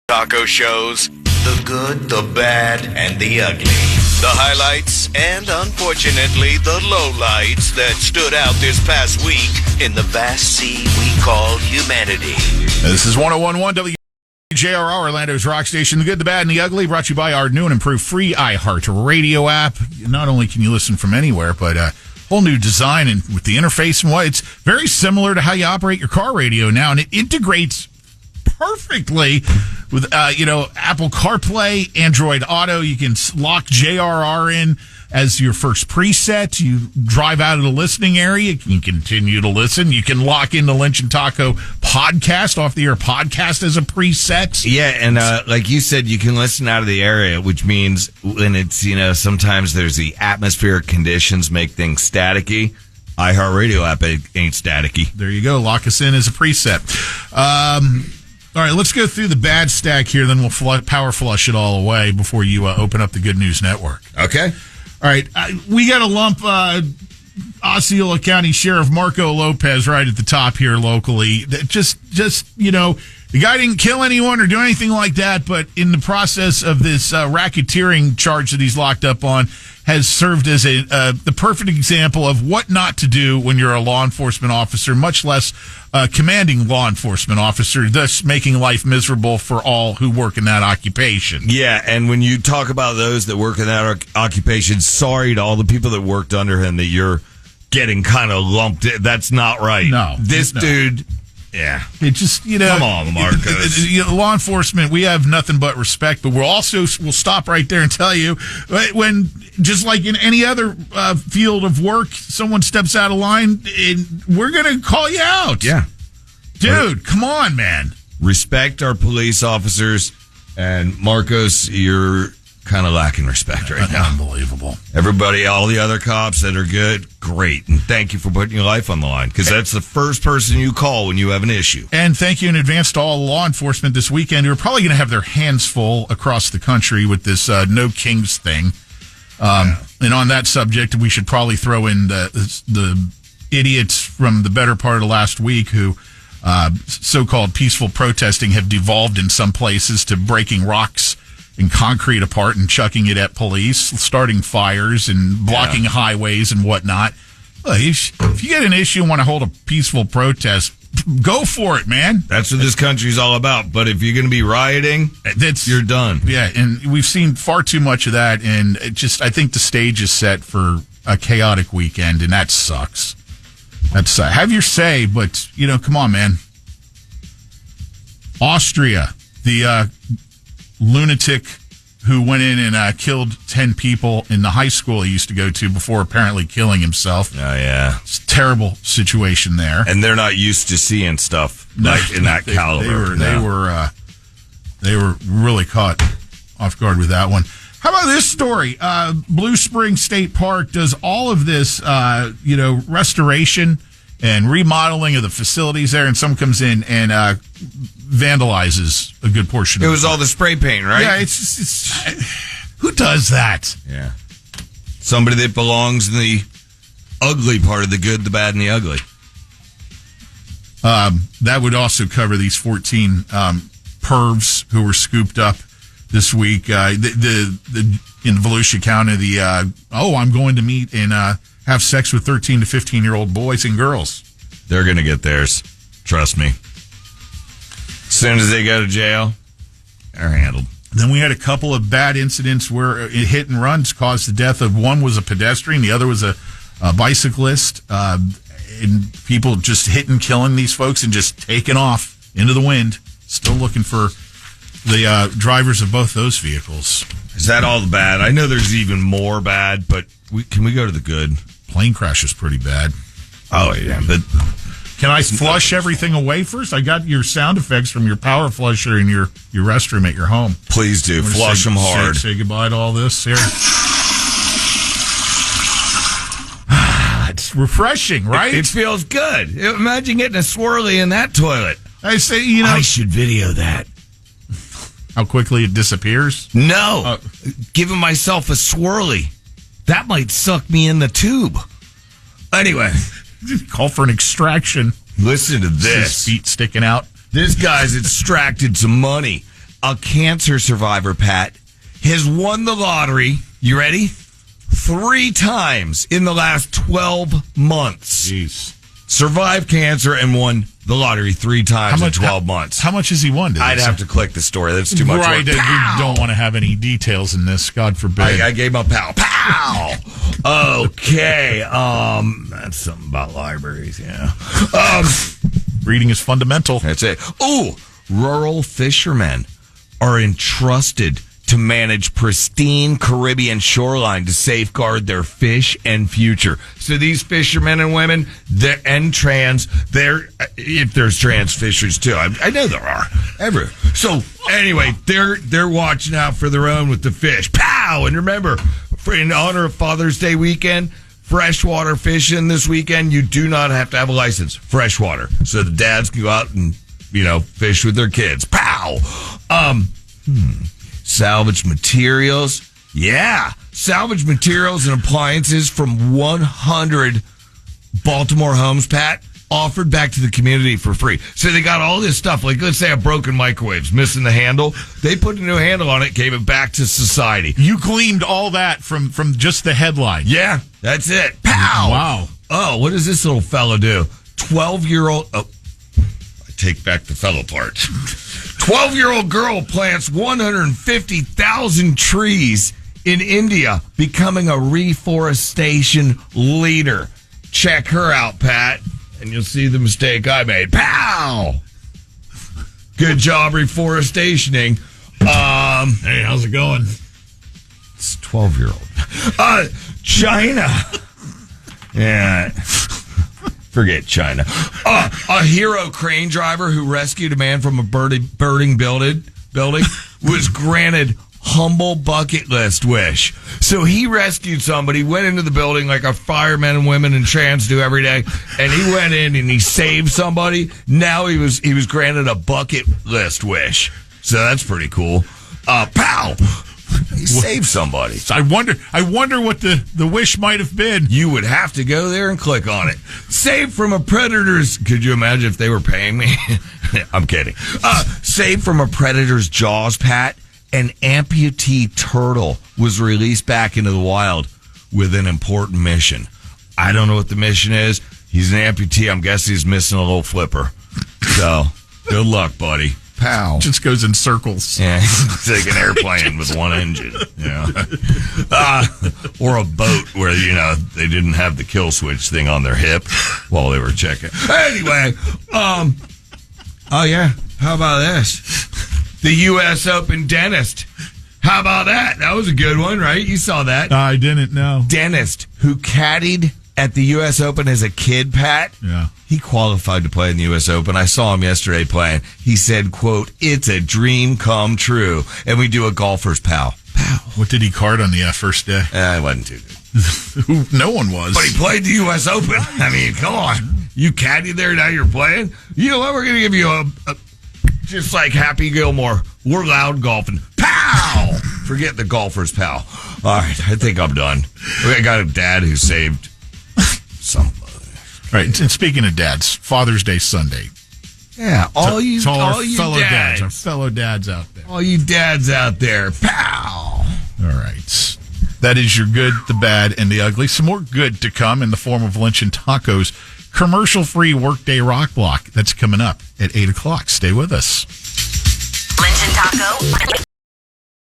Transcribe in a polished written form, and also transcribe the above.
Taco shows the good, the bad, and the ugly. The highlights and, unfortunately, the lowlights that stood out this past week in the vast sea we call humanity. This is 101.1 WJRR, Orlando's rock station. The good, the bad, and the ugly, brought to you by our new and improved free iHeartRadio app. Not only can you listen from anywhere, but whole new design and with the interface and what. It's very similar to how you operate your car radio now, and it integrates perfectly with Apple CarPlay, Android Auto. You can lock JRR in as your first preset. You drive out of the listening area, you can continue to listen. You can lock in the Lynch and Taco podcast, off the air podcast, as a preset. Yeah, and like you said, you can listen out of the area, which means when it's, sometimes there's the atmospheric conditions make things staticky. iHeartRadio app ain't staticky. There you go. Lock us in as a preset. All right, let's go through the bad stack here, then we'll power flush it all away before you open up the Good News Network. Okay. All right, we got to lump Osceola County Sheriff Marco Lopez right at the top here locally. Just the guy didn't kill anyone or do anything like that, but in the process of this racketeering charge that he's locked up on, has served as the perfect example of what not to do when you're a law enforcement officer, much less a commanding law enforcement officer, thus making life miserable for all who work in that occupation. Yeah, and when you talk about those that work in that occupation, sorry to all the people that worked under him that you're getting kind of lumped in. That's not right. No. Dude... Yeah. It just, Come on, Marcos. Law enforcement, we have nothing but respect, but we'll stop right there and tell you, when, just like in any other field of work, someone steps out of line, we're going to call you out. Yeah. Dude, come on, man. Respect our police officers, and Marcos, you're kind of lacking respect right now. Unbelievable. Everybody, all the other cops that are good, great. And thank you for putting your life on the line, because that's the first person you call when you have an issue. And thank you in advance to all law enforcement this weekend who are probably going to have their hands full across the country with this No Kings thing. And on that subject, we should probably throw in the idiots from the better part of last week who so-called peaceful protesting have devolved in some places to breaking rocks and concrete apart and chucking it at police, starting fires and blocking highways and whatnot. Look, if you get an issue and want to hold a peaceful protest, go for it, man. That's what this country's all about. But if you're going to be rioting, you're done. Yeah, and we've seen far too much of that, and I think the stage is set for a chaotic weekend, and that sucks. Have your say, but, come on, man. Austria, the lunatic who went in and killed 10 people in the high school he used to go to before apparently killing himself. Oh, yeah. It's a terrible situation there. And they're not used to seeing stuff like in that caliber. They were really caught off guard with that one. How about this story? Blue Spring State Park does all of this, restoration and remodeling of the facilities there, and someone comes in and vandalizes a good portion of it. It was all the spray paint, right? Yeah, it's who does that? Yeah. Somebody that belongs in the ugly part of the good, the bad, and the ugly. That would also cover these 14 pervs who were scooped up this week. In Volusia County, I'm going to meet and have sex with 13 to 15-year-old boys and girls. They're going to get theirs. Trust me. As soon as they go to jail, they're handled. Then we had a couple of bad incidents where hit and runs caused the death of one was a pedestrian, the other was a bicyclist, and people just hitting, killing these folks and just taking off into the wind. Still looking for the drivers of both those vehicles. Is that all the bad? I know there's even more bad, but can we go to the good? Plane crash is pretty bad. Oh, yeah, but... Can I flush everything away first? I got your sound effects from your power flusher in your restroom at your home. Please do. Flush them hard. Say goodbye to all this here. It's refreshing, right? It feels good. Imagine getting a swirly in that toilet. I say, I should video that. How quickly it disappears? No. Giving myself a swirly. That might suck me in the tube. Anyway. Call for an extraction. Listen to this. His feet sticking out. This guy's extracted some money. a cancer survivor, Pat, has won the lottery. You ready? 3 times in the last 12 months. Jeez. Survived cancer and won the lottery 3 times in 12 months. How much has he won? I'd have to click the story. That's too much right, work. we don't want to have any details in this. God forbid. I gave him a pow. Pow! Okay. That's something about libraries, yeah. Reading is fundamental. That's it. Oh, rural fishermen are entrusted to manage pristine Caribbean shoreline to safeguard their fish and future. So these fishermen and women, if there's trans fishers too, I know there are. So anyway, they're watching out for their own with the fish. Pow! And remember, in honor of Father's Day weekend, freshwater fishing this weekend, you do not have to have a license. Freshwater. So the dads can go out and, fish with their kids. Pow! Salvage materials. Yeah. Salvage materials and appliances from 100 Baltimore homes, Pat, offered back to the community for free. So they got all this stuff. Like, let's say a broken microwave's missing the handle. They put a new handle on it, gave it back to society. You gleaned all that from just the headline. Yeah, that's it. Pow! Wow. Oh, what does this little fellow do? 12-year-old... Oh, I take back the fellow part. 12-year-old girl plants 150,000 trees in India, becoming a reforestation leader. Check her out, Pat, and you'll see the mistake I made. Pow! Good job reforestationing. Hey, how's it going? It's 12-year-old. China. Yeah. Forget China. A hero crane driver who rescued a man from a burning building was granted humble bucket list wish. So he rescued somebody, went into the building like a firemen and women and trans do every day, and he went in and he saved somebody. Now he was granted a bucket list wish. So that's pretty cool. Pow! He saved somebody. I wonder what the wish might have been. You would have to go there and click on it. Saved from a predator's... Could you imagine if they were paying me? I'm kidding. Saved from a predator's jaws, Pat. An amputee turtle was released back into the wild with an important mission. I don't know what the mission is. He's an amputee. I'm guessing he's missing a little flipper. So, good luck, buddy. Pow. Just goes in circles. Yeah, it's like an airplane with one engine. Or a boat where, they didn't have the kill switch thing on their hip while they were checking. Anyway, oh yeah, how about this? The U.S. Open dentist. How about that? That was a good one, right? You saw that. I didn't know. Dentist who caddied at the U.S. Open as a kid, Pat. Yeah. He qualified to play in the U.S. Open. I saw him yesterday playing. He said, quote, "It's a dream come true." And we do a golfer's pow. Pow. What did he card on the first day? It wasn't too good. No one was. But he played the U.S. Open. I mean, come on. You caddied there, now you're playing? You know what? We're going to give you a just like Happy Gilmore. We're loud golfing. Pow! Forget the golfer's pow. All right, I think I'm done. I got a dad who saved somebody. Right, and speaking of dads, Father's Day Sunday. Yeah, all you fellow dads. our fellow dads out there. All you dads out there. Pow! All right. That is your good, the bad, and the ugly. Some more good to come in the form of lunch and tacos. Commercial-free Workday Rock Block. That's coming up at 8 o'clock. Stay with us. Lunch and Taco